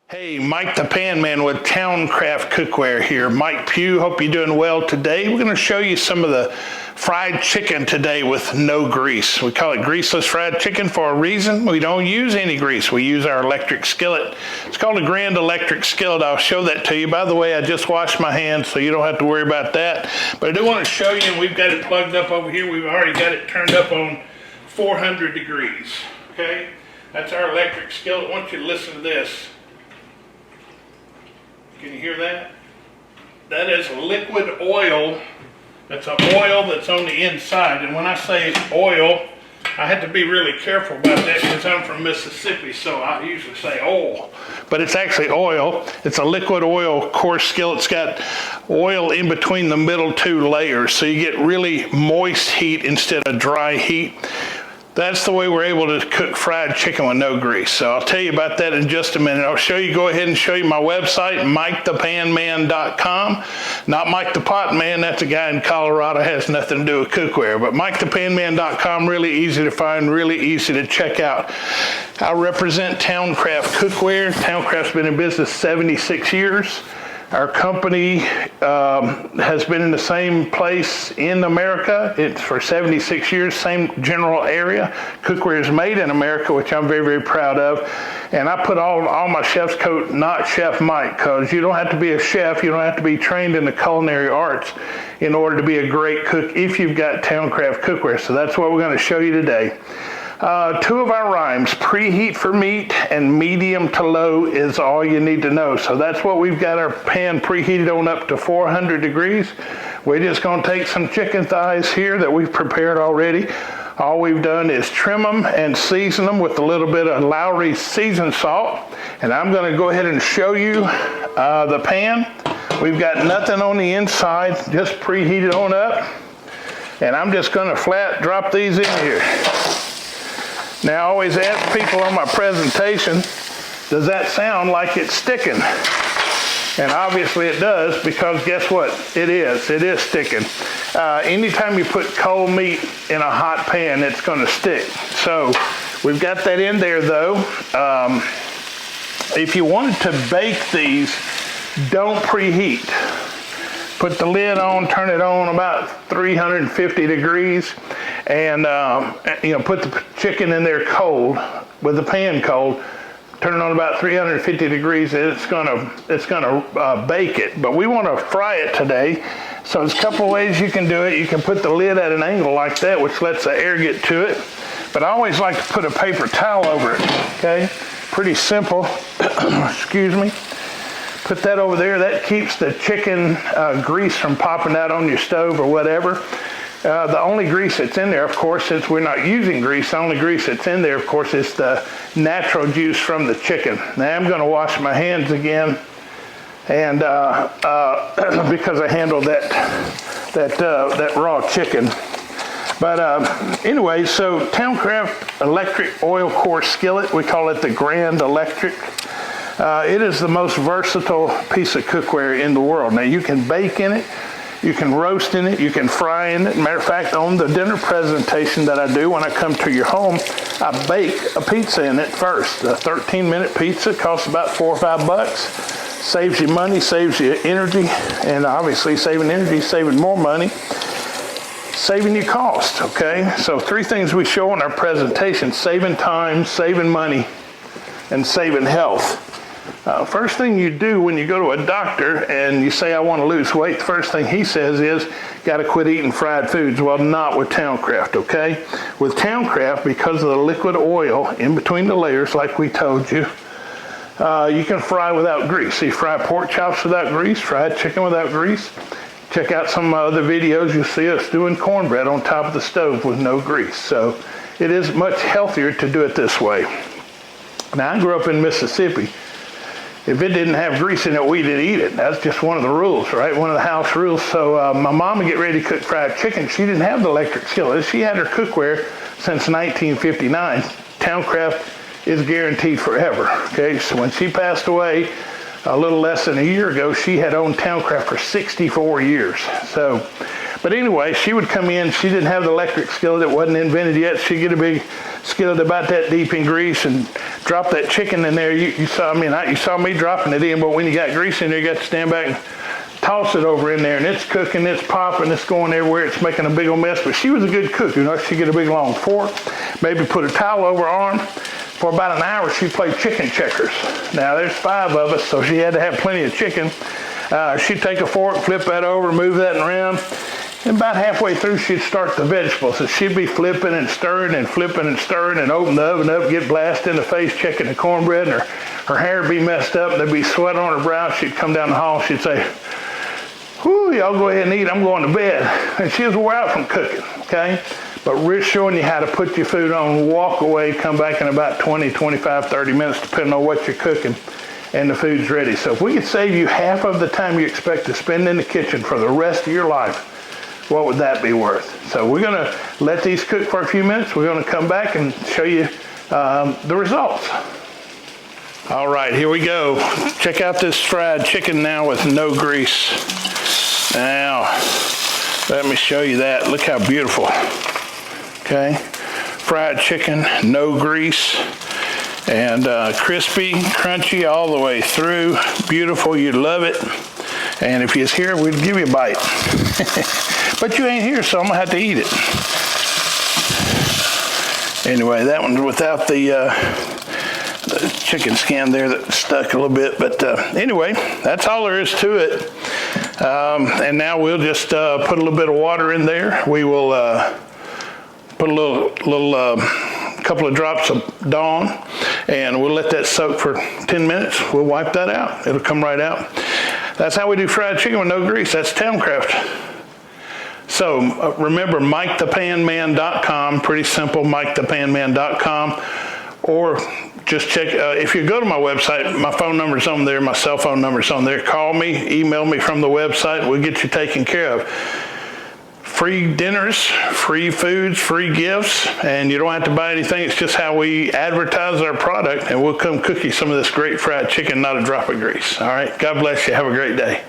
Hey, Mike the Pan Man with Townecraft Cookware here. Mike Pugh, hope you're doing well today. We're going to show you some of the fried chicken today with no grease. We call it greaseless fried chicken for a reason. We don't use any grease. We use our electric skillet. It's called a Grand Electric Skillet. I'll show that to you. By the way, I just washed my hands, so you don't have to worry about that. But I do want to show you, and we've got it plugged up over here. We've already got it turned up on 400 degrees. Okay? That's our electric skillet. I want you to listen to this. Can you hear that? That is liquid oil. That's an oil that's on the inside. And when I say oil, I had to be really careful about that because I'm from Mississippi, so I usually say oil. But it's actually oil. It's a liquid oil coarse skillet. It's got oil in between the middle two layers, so you get really moist heat instead of dry heat. That's the way we're able to cook fried chicken with no grease. So I'll tell you about that in just a minute. I'll go ahead and show you my website, MikeThePanMan.com. Not Mike the Pot Man, that's a guy in Colorado, has nothing to do with cookware. But MikeThePanMan.com, really easy to find, really easy to check out. I represent Townecraft Cookware. Towncraft's been in business 76 years. Our company has been in the same place in America. It's for 76 years, same general area. Cookware is made in America, which I'm very, very proud of. And I put all my chef's coat, not Chef Mike, because you don't have to be a chef. You don't have to be trained in the culinary arts in order to be a great cook if you've got Townecraft Cookware. So that's what we're going to show you today. Two of our rhymes, preheat for meat and medium to low is all you need to know. So that's what we've got our pan preheated on up to 400 degrees. We're just going to take some chicken thighs here that we've prepared already. All we've done is trim them and season them with a little bit of Lowry seasoned salt. And I'm going to go ahead and show you the pan. We've got nothing on the inside, just preheated on up. And I'm just going to flat drop these in here. Now, I always ask people on my presentation, does that sound like it's sticking? And obviously it does, because guess what? It is sticking. Anytime you put cold meat in a hot pan, it's going to stick. So we've got that in there though. If you wanted to bake these, don't preheat. Put the lid on, turn it on about 350 degrees, and put the chicken in there cold, with the pan cold. Turn it on about 350 degrees, and it's gonna bake it. But we want to fry it today, so there's a couple of ways you can do it. You can put the lid at an angle like that, which lets the air get to it. But I always like to put a paper towel over it. Okay, pretty simple. Excuse me. Put that over there. That keeps the chicken grease from popping out on your stove or whatever. The only grease that's in there, of course, since we're not using grease, the only grease that's in there, of course, is the natural juice from the chicken. Now I'm going to wash my hands again, and because I handled that raw chicken. But anyway, so Townecraft electric oil core skillet, we call it the Grand Electric. It is the most versatile piece of cookware in the world. Now you can bake in it, you can roast in it, you can fry in it. Matter of fact, on the dinner presentation that I do when I come to your home, I bake a pizza in it first. A 13-minute pizza costs about $4 or $5. Saves you money, saves you energy, and obviously saving energy, saving more money, saving you cost, okay? So 3 things we show in our presentation: saving time, saving money, and saving health. First thing you do when you go to a doctor and you say, I want to lose weight, the first thing he says is, got to quit eating fried foods. Well, not with Townecraft, okay? With Townecraft, because of the liquid oil in between the layers, like we told you, you can fry without grease. So you fry pork chops without grease, fried chicken without grease. Check out some other videos. You'll see us doing cornbread on top of the stove with no grease. So it is much healthier to do it this way. Now, I grew up in Mississippi. If it didn't have grease in it, we didn't eat it. That's just one of the rules, right? One of the house rules. So my mom would get ready to cook fried chicken. She didn't have the electric skillet. She had her cookware since 1959. Townecraft is guaranteed forever, okay? So when she passed away a little less than a year ago, she had owned Townecraft for 64 years. But anyway, she would come in. She didn't have the electric skillet. It wasn't invented yet. She'd get a big skillet about that deep in grease and drop that chicken in there. You saw me dropping it in, but when you got grease in there, you got to stand back and toss it over in there, and it's cooking, it's popping, it's going everywhere, it's making a big old mess. But she was a good cook, you know. She'd get a big long fork, maybe put a towel over her arm. For about an hour, she played chicken checkers. Now, there's 5 of us, so she had to have plenty of chicken. She'd take a fork, flip that over, move that around, and about halfway through, she'd start the vegetables. So she'd be flipping and stirring and flipping and stirring and open the oven up, get blasted in the face, checking the cornbread, and her hair would be messed up, there'd be sweat on her brow. She'd come down the hall, she'd say, "Whew, y'all go ahead and eat, I'm going to bed." And she was wore out from cooking, okay? But we're showing you how to put your food on, walk away, come back in about 20, 25, 30 minutes, depending on what you're cooking, and the food's ready. So if we could save you half of the time you expect to spend in the kitchen for the rest of your life, what would that be worth? So we're gonna let these cook for a few minutes. We're gonna come back and show you the results. All right, here we go. Check out this fried chicken now with no grease. Now, let me show you that. Look how beautiful. Okay, fried chicken, no grease, and crispy, crunchy all the way through. Beautiful, you'd love it. And if you was here, we'd give you a bite. But you ain't here, so I'm gonna have to eat it. Anyway, that one's without the chicken skin there that stuck a little bit. But anyway, that's all there is to it. And now we'll just put a little bit of water in there. We will put a couple of drops of Dawn, and we'll let that soak for 10 minutes. We'll wipe that out. It'll come right out. That's how we do fried chicken with no grease. That's Townecraft. So remember, MikeThePanMan.com. Pretty simple, MikeThePanMan.com. Or just check, if you go to my website, my phone number's on there, my cell phone number's on there. Call me, email me from the website. We'll get you taken care of. Free dinners, free foods, free gifts, and you don't have to buy anything. It's just how we advertise our product, and we'll come cook you some of this great fried chicken, not a drop of grease. All right, God bless you. Have a great day.